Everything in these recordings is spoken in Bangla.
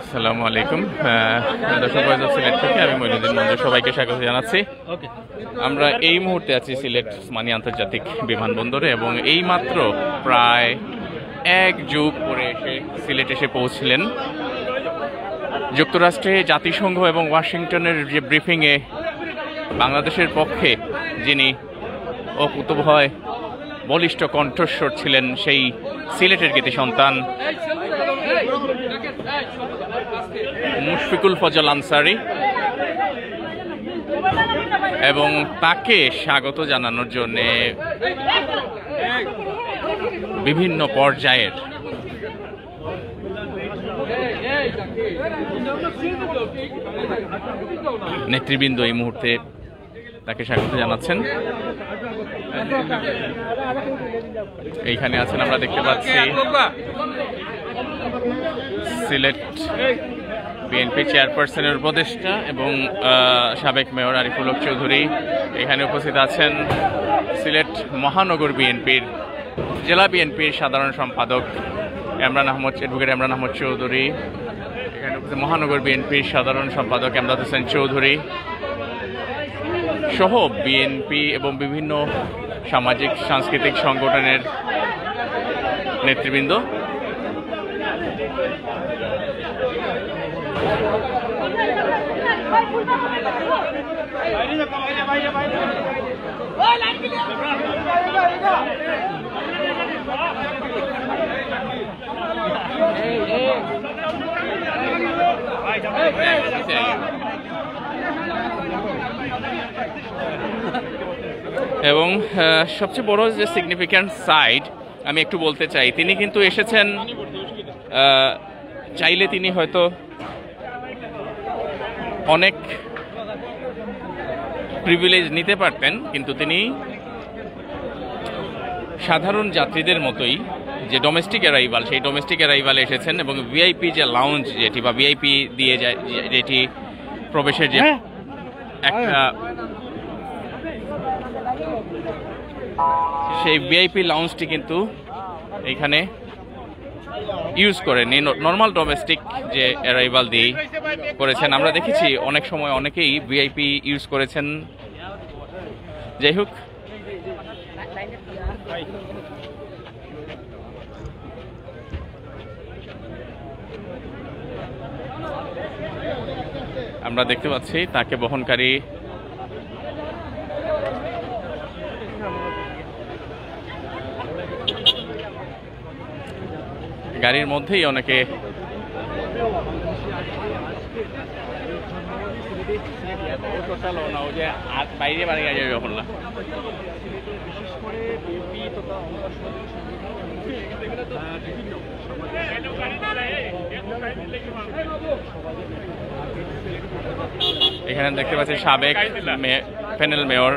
আসসালামু আলাইকুম দর্শক সিলেট থেকে আমি মঈনুদ্দিন মঞ্জু সবাইকে স্বাগত জানাচ্ছি। আমরা এই মুহূর্তে আছি সিলেট ওসমানী আন্তর্জাতিক বিমানবন্দরে এবং এই মাত্র প্রায় এক যুগ পরে সিলেট এসে পৌঁছলেন যুক্তরাষ্ট্রে জাতিসংঘ এবং ওয়াশিংটনের যে ব্রিফিংয়ে বাংলাদেশের পক্ষে যিনি অকুতোভয় বলিষ্ঠ কণ্ঠস্বর ছিলেন সেই সিলেটের কৃতি সন্তান মুশফিকুল ফজল আনসারী, এবং তাকে স্বাগত জানানোর জন্য বিভিন্ন পর্যায়ের নেতৃবৃন্দ এই মুহূর্তে তাকে স্বাগত জানাচ্ছেন। এইখানে আছেন, আমরা দেখতে পাচ্ছি সিলেট বিএনপি চেয়ারপারসনের উপদেষ্টা এবং সাবেক মেয়র আরিফুল হক চৌধুরী। এখানে উপস্থিত আছেন সিলেট মহানগর বিএনপির জেলা বিএনপির সাধারণ সম্পাদক অ্যাডভোকেট ইমরান আহমদ চৌধুরী, এখানে উপস্থিত মহানগর বিএনপির সাধারণ সম্পাদক এমদাদ হোসেন চৌধুরী সহ বিএনপি এবং বিভিন্ন সামাজিক সাংস্কৃতিক সংগঠনের নেতৃবৃন্দ। এবং সবচেয়ে বড় যে সিগনিফিক্যান্ট সাইড আমি একটু বলতে চাই, তিনি কিন্তু এসেছেন, চাইলে তিনি হয়তো অনেক প্রিভিলেজ নিতে পারতেন, কিন্তু তিনি সাধারণ যাত্রীদের মতোই যে ডোমেস্টিক অ্যারাইভাল, সেই ডোমেস্টিক অ্যারাইভালে এসেছেন এবং ভিআইপি যে লাউঞ্জ যেটি বা ভিআইপি দিয়ে যায় যেটি প্রবেশের যে একটা সেই ভিআইপি লাউঞ্জটি কিন্তু এখানে ইউজ করেন, নর্মাল ডোমেস্টিক যে অ্যারাইভাল দিয়ে করেছেন। আমরা দেখেছি অনেক সময় অনেকেই ভিআইপি ইউজ করেছেন। যাই হোক, আমরা দেখতে পাচ্ছি তাকে বহনকারী গাড়ির মধ্যেই অনেকে বাইরে বাড়ি যাবে যখন এখানে দেখতে পাচ্ছি সাবেক প্যানেল মেয়র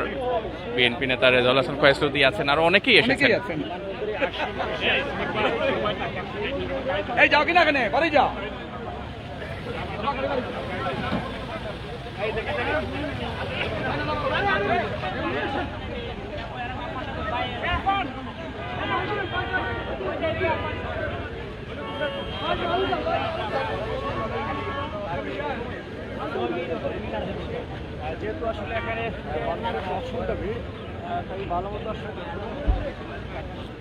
বিএনপি নেতা রেজাউল হাসান ফয়সলুদ্দি আছেন, আরো অনেকেই এসেছেন। যাও কিনা কেন বাড়ি যাও। যেহেতু আসলে এখানে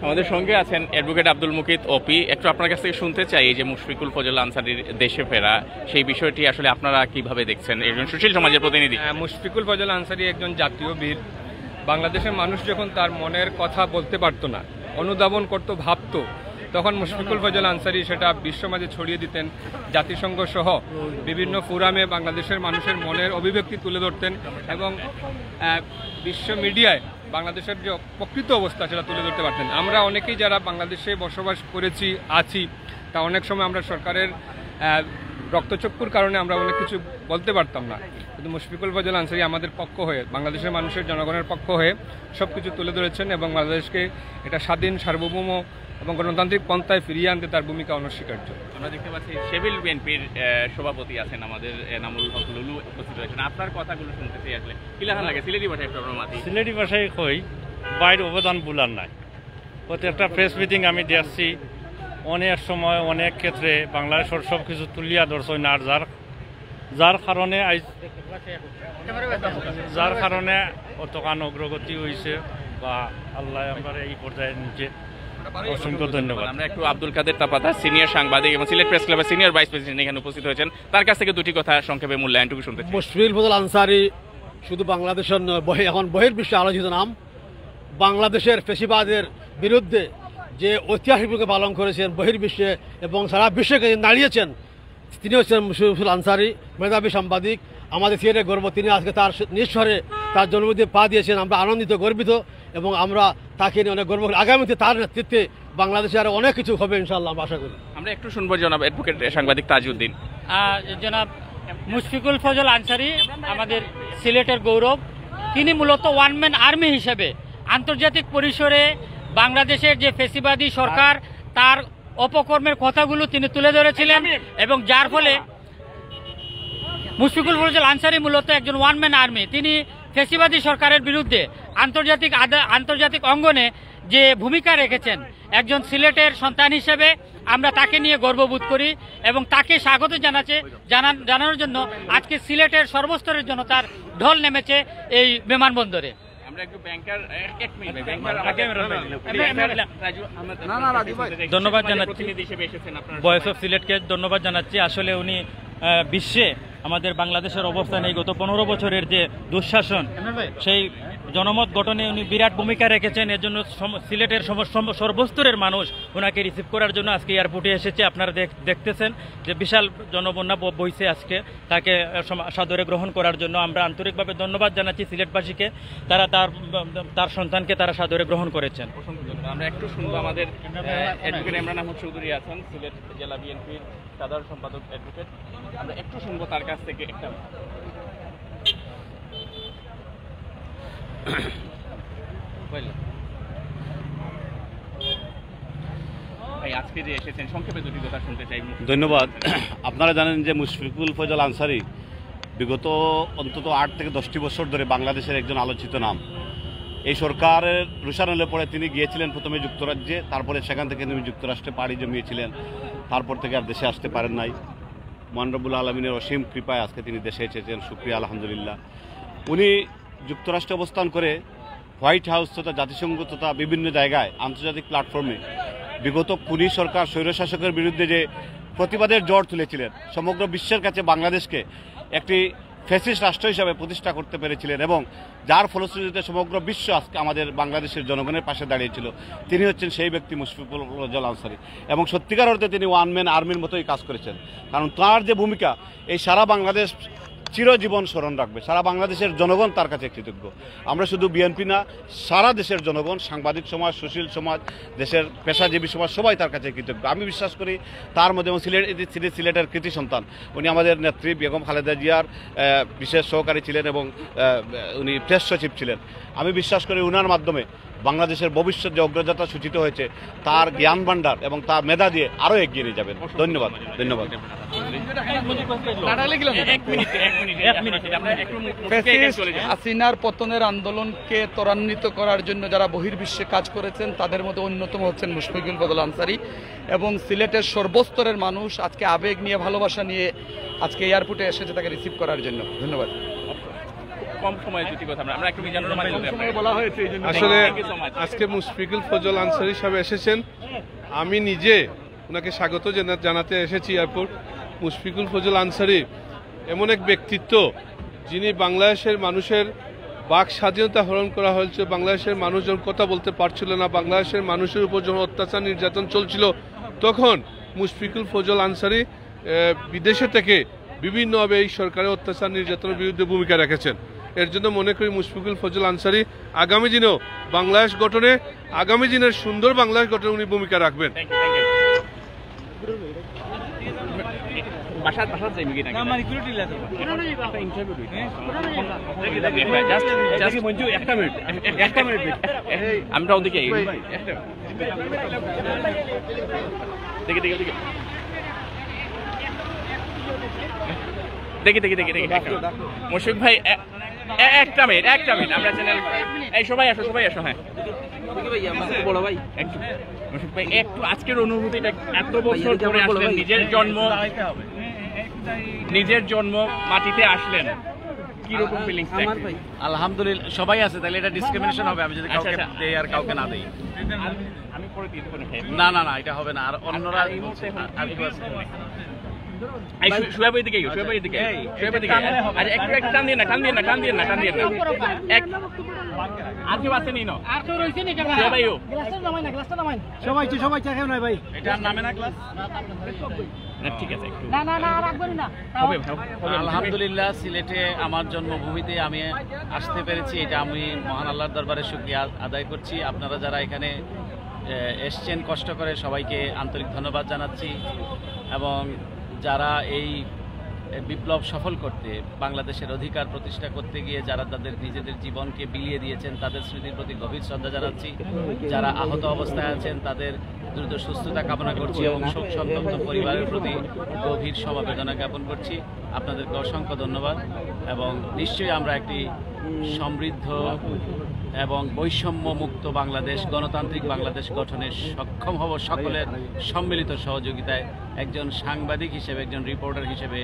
আমাদের সঙ্গে আছেন অ্যাডভোকেট আব্দুল মুকিত ওপি। একটু আপনার কাছ থেকে শুনতে চাই যে মুশফিকুল ফজল আনসারীর দেশে ফেরা, সেই বিষয়টি আসলে আপনারা কিভাবে দেখছেন একজন সুশীল সমাজের প্রতিনিধি? মুশফিকুল ফজল আনসারী একজন জাতীয় বীর। বাংলাদেশের মানুষ যখন তার মনের কথা বলতে পারতো না, অনুধাবন করতো, ভাবতো, তখন মুশফিকুল ফজল আনসারী সেটা বিশ্বমাঝে ছড়িয়ে দিতেন। জাতিসংঘ সহ বিভিন্ন ফোরামে বাংলাদেশের মানুষের মনের অভিব্যক্তি তুলে ধরতেন এবং বিশ্ব মিডিয়ায় বাংলাদেশের যে প্রকৃত অবস্থা সেটা তুলে ধরতে পারতেন। আমরা অনেকেই যারা বাংলাদেশে বসবাস করেছি আছি, তা অনেক সময় আমরা সরকারের রক্তচক্ষুর কারণে আমরা অনেক কিছু বলতে পারতাম না, কিন্তু মুশফিকুল ফজল আনসারী আমাদের পক্ষ হয়ে, বাংলাদেশের মানুষের জনগণের পক্ষ হয়ে সব কিছু তুলে ধরেছেন এবং বাংলাদেশকে এটা স্বাধীন, সার্বভৌম এবং গণতান্ত্রিক পন্থায় ফিরিয়ে আনতে তার ভূমিকা অনস্বীকার্য। আমরা দেখতে পাচ্ছি শেবিল বিএনপির সভাপতি আছেন আমাদের এনামুল হক লুলু উপস্থিত হয়েছেন। আপনার কথাগুলো শুনতে চাই, আসলে কি লেখা লাগে সিলেটি ভাষায়? সিলেটি ভাষায় কই বাইর অবদান বলার নাই। প্রত্যেকটা প্রেস মিটিং আমি দেখছি, অনেক সময় অনেক ক্ষেত্রে বাংলাদেশের সব কিছু তুলিয়া ধরছেন আর যার কারণে অতখান অগ্রগতি হয়েছে বা আল্লাহ আমার এই পর্যায়ে নিচে। অসংখ্য ধন্যবাদ। আমরা একটু আব্দুল কাদের তাপাতা সিনিয়র সাংবাদিক এবং সিলেট প্রেস ক্লাবের সিনিয়র ভাইস প্রেসিডেন্ট এখানে উপস্থিত হয়েছেন, তার কাছ থেকে দুটি কথা সংক্ষেপে মূল্যায়নটুকু শুনতে চাই। মুশফিকুল ফজল আনসারী শুধু বাংলাদেশের নয়, এখন বহির্বিশ্বে আলোচিত নাম। বাংলাদেশের ফেসিবাদের বিরুদ্ধে যে ঐতিহাসিক ভূমিকা পালন করেছেন বহির্বিশ্বে এবং সারা বিশ্বকে নাড়িয়েছেন, তিনি হচ্ছেন মুশফিকুল ফজল আনসারী, মেধাবী সাংবাদিক। আমাদের সিলেটের গর্ব। তিনি আজকে তার নিজ শহরে তার জন্মদিনে পা দিয়েছেন। আমরা আনন্দিত, গর্বিত এবং আমরা তাকে নিয়ে অনেক গর্ব করি। আগামীতে তার নেতৃত্বে বাংলাদেশে আরও অনেক কিছু হবে ইনশাআল্লাহ, আমরা আশা করি। আমরা একটু শুনবো জনাব অ্যাডভোকেট সাংবাদিক তাজউদ্দিন। জনাব মুশফিকুল ফজল আনসারী আমাদের সিলেটের গৌরব। তিনি মূলত ওয়ান ম্যান আর্মি হিসেবে আন্তর্জাতিক পরিসরে বাংলাদেশের যে ফেসিবাদী সরকার তার অপকর্মের কথাগুলো তিনি তুলে ধরেছিলেন এবং যার ফলে মুশফিকুল ফজল আনসারী মূলত একজন ওয়ান ম্যান আর্মি। তিনি ফেসিবাদী সরকারের বিরুদ্ধে আন্তর্জাতিক অঙ্গনে যে ভূমিকা রেখেছেন, একজন সিলেটের সন্তান হিসেবে আমরা তাকে নিয়ে গর্ববোধ করি এবং তাকে স্বাগত জানানোর জন্য আজকে সিলেটের সর্বস্তরের জনতার ঢল নেমেছে এই বিমানবন্দরে। ধন্যবাদ জানাচ্ছি ভয়েস অফ সিলেটকে, ধন্যবাদ জানাচ্ছি। আসলে উনি বিশ্বে আমাদের বাংলাদেশের অবস্থান, এই গত 15 বছরের যে দুঃশাসন, সেই জনমত গঠনে উনি বিরাট ভূমিকা রেখেছেন। এর জন্য সিলেটের সর্বস্তরের মানুষ ওনাকে রিসিভ করার জন্য আজকে এয়ারপোর্টে এসেছে। আপনারা দেখতেছেন যে বিশাল জনবন্যা বইছে আজকে তাকে সাদরে গ্রহণ করার জন্য। আমরা আন্তরিকভাবে ধন্যবাদ জানাচ্ছি সিলেটবাসীকে, তারা তার সন্তানকে তারা সাদরে গ্রহণ করেছেন। আমরা একটু শুনবো আমাদের অ্যাডভোকেট ইমরান আহমদ চৌধুরী আছেন, সিলেট জেলা বিএনপির সাধারণ সম্পাদক অ্যাডভোকেট। আমরা একটু শুনবো তার কাছ থেকে একটা আজকে যে এসেছেন সংক্ষেপে দুটি কথা শুনতে চাই। ধন্যবাদ। আপনারা জানেন যে মুশফিকুল ফজল আনসারী বিগত অন্তত 8 থেকে 10টি বছর ধরে বাংলাদেশের একজন আলোচিত নাম। এই সরকারের রুশানলে পরে তিনি গিয়েছিলেন প্রথমে যুক্তরাজ্যে, তারপরে সেখান থেকে তিনি যুক্তরাষ্ট্রে পাড়ি জমিয়েছিলেন। তারপর থেকে আর দেশে আসতে পারেন নাই। মহান রব্বুল আলমিনের অসীম কৃপায় আজকে তিনি দেশে এসেছেন, শুকরিয়া আলহামদুলিল্লাহ। উনি যুক্তরাষ্ট্রে অবস্থান করে হোয়াইট হাউস তথা জাতিসংঘ তথা বিভিন্ন জায়গায় আন্তর্জাতিক প্ল্যাটফর্মে বিগত খুনি সরকার স্বৈরশাসকের বিরুদ্ধে যে প্রতিবাদের জ্বর তুলেছিলেন, সমগ্র বিশ্বের কাছে বাংলাদেশকে একটি ফ্যাসিস্ট রাষ্ট্র হিসাবে প্রতিষ্ঠা করতে পেরেছিলেন এবং যার ফলশ্রুতিতে সমগ্র বিশ্ব আজকে আমাদের বাংলাদেশের জনগণের পাশে দাঁড়িয়েছিল। তিনি হচ্ছেন সেই ব্যক্তি মুশফিকুল ফজল আনসারী এবং সত্যিকার অর্থে তিনি ওয়ান ম্যান আর্মির মতোই কাজ করেছেন। কারণ তার যে ভূমিকা এই সারা বাংলাদেশ চিরজীবন স্মরণ রাখবে, সারা বাংলাদেশের জনগণ তার কাছে কৃতজ্ঞ। আমরা শুধু বিএনপি না, সারা দেশের জনগণ, সাংবাদিক সমাজ, সুশীল সমাজ, দেশের পেশাজীবী সমাজ সবাই তার কাছে কৃতজ্ঞ। আমি বিশ্বাস করি তার মধ্যে সিলেটের কৃতি সন্তান। উনি আমাদের নেত্রী বেগম খালেদা জিয়ার বিশেষ সহকারী ছিলেন এবং উনি প্রেস সচিব ছিলেন। আমি বিশ্বাস করি উনার মাধ্যমে বাংলাদেশের ভবিষ্যৎ যে অগ্রযাত্রা সূচিত হয়েছে তার জ্ঞান ভাণ্ডার এবং তার মেধা দিয়ে আরও এগিয়ে নিয়ে যাবেন। ধন্যবাদ। ধন্যবাদ। হাসিনার পতনের আন্দোলনকে ত্বরান্বিত করার জন্য যারা বহির্বিশ্বে কাজ করেছেন তাদের মধ্যে অন্যতম হচ্ছেন মুশফিকুল ফজল আনসারী এবং সিলেটের সর্বস্তরের মানুষ আজকে আবেগ নিয়ে, ভালোবাসা নিয়ে আজকে এয়ারপোর্টে এসেছে তাকে রিসিভ করার জন্য। ধন্যবাদ। কম সময়ে দুটি কথা আমরা একটু মিজানুর রহমান বলা হয়েছে। আসলে আজকে মুশফিকুল ফজল আনসারী সাহেব এসেছেন, আমি নিজে ওনাকে স্বাগত জানাতে এসেছি এয়ারপোর্ট। মুশফিকুল ফজল আনসারী এমন এক ব্যক্তিত্ব যিনি বাংলাদেশের মানুষের বাক স্বাধীনতা হরণ করা হয়েছে, বাংলাদেশের মানুষ যখন কথা বলতে পারছিল না, বাংলাদেশের মানুষের উপর যখন অত্যাচার নির্যাতন চলছিল, তখন মুশফিকুল ফজল আনসারী বিদেশে থেকে বিভিন্নভাবে এই সরকারের অত্যাচার নির্যাতনের বিরুদ্ধে ভূমিকা রেখেছেন। এর জন্য মনে করি মুশফিকুল ফজল আনসারী আগামী দিনেও বাংলাদেশ গঠনে, আগামী দিনের সুন্দর বাংলাদেশ গঠনে উনি ভূমিকা রাখবেন। আমরাও দেখি মুশফিক ভাই একটা মিনিট আমরা চ্যানেল এই সবাই আসো হ্যাঁ বড় ভাই একটু মুশফিক ভাই একটু আজকের অনুভূতিটা, এত বছর ধরে আসলেন, নিজের জন্ম মাটিতে আসলেন, কি রকম ফিলিংস? আলহামদুলিল্লাহ সবাই আছে, তাহলে এটা ডিসক্রিমিনেশন হবে আমি যদি কাউকে দেই আর কাউকে না দেই। আমি পরে দিতে পারি। না না না, এটা হবে না। আর অন্যরা আর কি আছে? শুয়ে দিকে একটু টান দিয়ে না, আর কেউ আছে নি? সবাই চা খায় না ভাই, এটা নামে না ক্লাস। ঠিক আছে, আলহামদুলিল্লাহ সিলেটে আমার জন্মভূমিতে আমি আসতে পেরেছি, এটা আমি মহান আল্লাহর দরবারে শুকরিয়া আদায় করছি। আপনারা যারা এখানে এসছেন কষ্ট করে, সবাইকে আন্তরিক ধন্যবাদ জানাচ্ছি। এবং যারা এই বিপ্লব সফল করতে, বাংলাদেশের অধিকার প্রতিষ্ঠা করতে গিয়ে যারা তাদের নিজেদের জীবনকে বিলিয়ে দিয়েছেন, তাদের স্মৃতির প্রতি গভীর শ্রদ্ধা জানাচ্ছি। যারা আহত অবস্থায় আছেন তাদের দ্রুত সুস্থতা কামনা করছি এবং শোক সন্তপ্ত পরিবারের প্রতি গভীর সমবেদনা জ্ঞাপন করছি। আপনাদেরকে অসংখ্য ধন্যবাদ। এবং নিশ্চয়ই আমরা একটি সমৃদ্ধ এবং বৈষম্য মুক্ত বাংলাদেশ, গণতান্ত্রিক বাংলাদেশ গঠনে সক্ষম হব সকলের সম্মিলিত সহযোগিতায়। একজন সাংবাদিক হিসেবে, একজন রিপোর্টার হিসেবে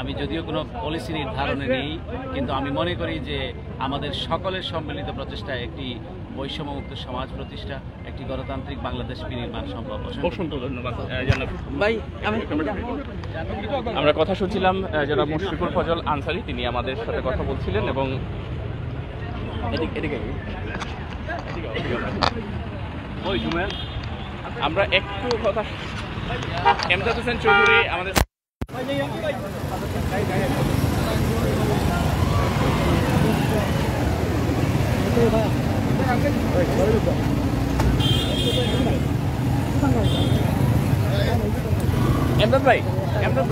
আমি যদিও কোনো পলিসি নির্ধারণে নেই, কিন্তু আমি মনে করি যে আমাদের সকলের সম্মিলিত প্রচেষ্টায় একটি বৈষম্যমুক্ত সমাজ প্রতিষ্ঠা, একটি গণতান্ত্রিক বাংলাদেশ বিনির্মাণ সম্ভব। অসংখ্য ধন্যবাদ ভাই। আমরা কথা শুনছিলাম জনাব মুশফিকুল ফজল আনসারী, তিনি আমাদের সাথে কথা বলছিলেন। এবং আমরা একটু কথা, এমদাদ হোসেন চৌধুরী আমাদের এমদাদ ভাই আমরা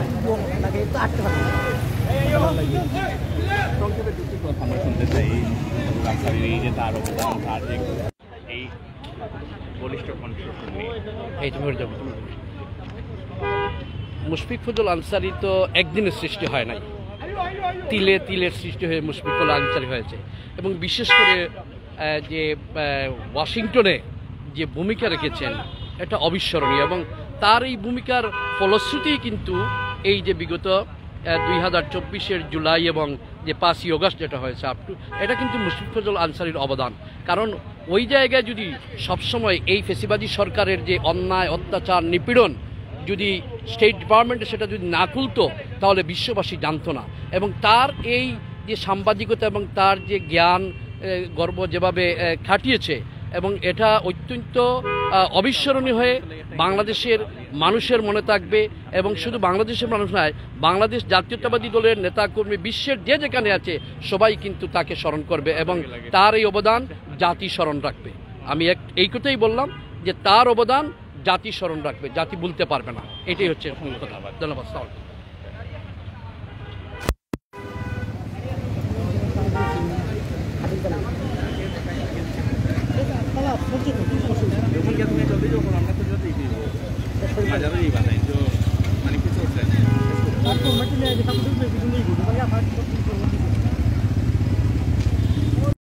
শুনতে চাই এই যে তার অবদান, তার যে এই বলিষ্ঠ কণ্ঠস্বর নিয়ে। মুশফিক ফজল আনসারী তো একদিনের সৃষ্টি হয় নাই, তিলে তিলের সৃষ্টি হয়ে মুশফিকুল আনসারী হয়েছে। এবং বিশেষ করে যে ওয়াশিংটনে যে ভূমিকা রেখেছেন এটা অবিস্মরণীয়। এবং তার এই ভূমিকার ফলশ্রুতি কিন্তু এই যে বিগত 2024 জুলাই এবং যে 5ই অগস্ট যেটা হয়েছে এটা কিন্তু মুশফিক ফজল আনসারীর অবদান। কারণ ওই জায়গায় যদি সবসময় এই ফেসিবাদী সরকারের যে অন্যায় অত্যাচার নিপীড়ন যদি স্টেট ডিপার্টমেন্টে সেটা যদি না খুলতো তাহলে বিশ্ববাসী জানতো না। এবং তার এই যে সাংবাদিকতা এবং তার যে জ্ঞান গর্ব যেভাবে খাটিয়েছে, এবং এটা অত্যন্ত অবিস্মরণীয় হয়ে বাংলাদেশের মানুষের মনে থাকবে। এবং শুধু বাংলাদেশের মানুষ নয়, বাংলাদেশ জাতীয়তাবাদী দলের নেতাকর্মী বিশ্বের যে যেখানে আছে সবাই কিন্তু তাকে স্মরণ করবে এবং তার এই অবদান জাতি স্মরণ রাখবে। আমি এই কথাই বললাম যে তার অবদান জাতি স্মরণ রাখবে, জাতি ভুলতে পারবে না। এটাই হচ্ছে কথা। ধন্যবাদ। বাজারেই বানাই তো মানে কিছু